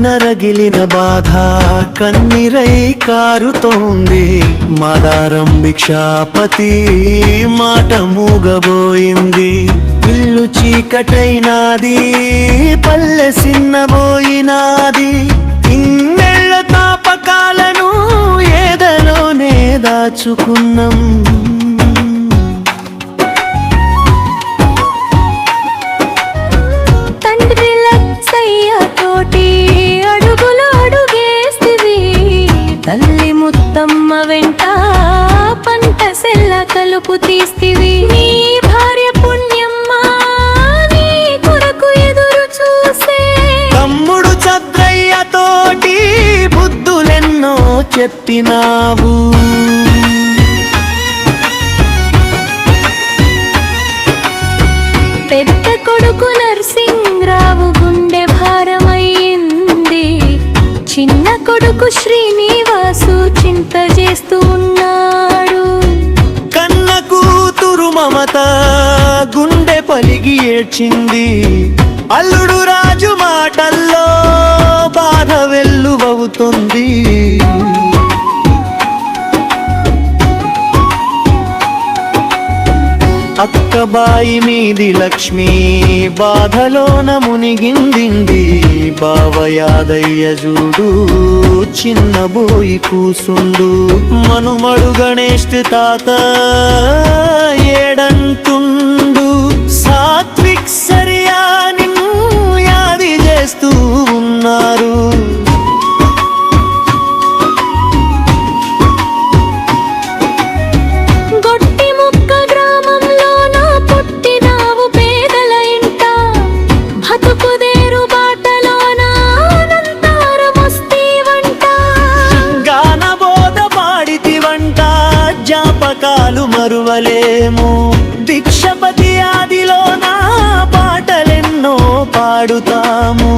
నరగిలిన బాధ కన్నీరై కారుతోంది. మాదారం భిక్షాపతి మాట మూగబోయింది. ఇల్లు చీకటైనాది, పల్లె సిన్నబోయినాది. ఇన్నేళ్ల తాపకాలను ఏదలోనే దాచుకున్నాం. తల్లి ముత్తమ్మ వెంట పంట సెల్ల కలుపు తీస్తివి. నీ భార్య పుణ్యమ్మ నీ కొరకు ఎదురు చూసే. తమ్ముడు చద్రయ్య తోటి బుద్ధులెన్నో చెప్పినావు. పెద్ద కొడుకు నరసింహరావు గుండె భారమైంది. చిన్న కొడుకు శ్రీనివాసు చింత చేస్తూ ఉన్నాడు. కన్న కూతురు మమత గుండె పలిగి ఏడ్చింది. అల్లుడు రాజు మాటల్లో బాధ వెల్లువవుతుంది. అక్కబాయి మీది లక్ష్మి బాధలోన మునిగిందింది. బావయాదయ్య జూడు చిన్నబోయి కూసుండు. మనుమడు గణేష్ తాత ఏడంటుండు. సాత్విక్ సరియా నిన్ను యాది చేస్తూ ఉన్నారు. జ్ఞాపకాలు మరువలేము. భిక్షపతి ఆదిలో నా పాటలెన్నో పాడుతాము.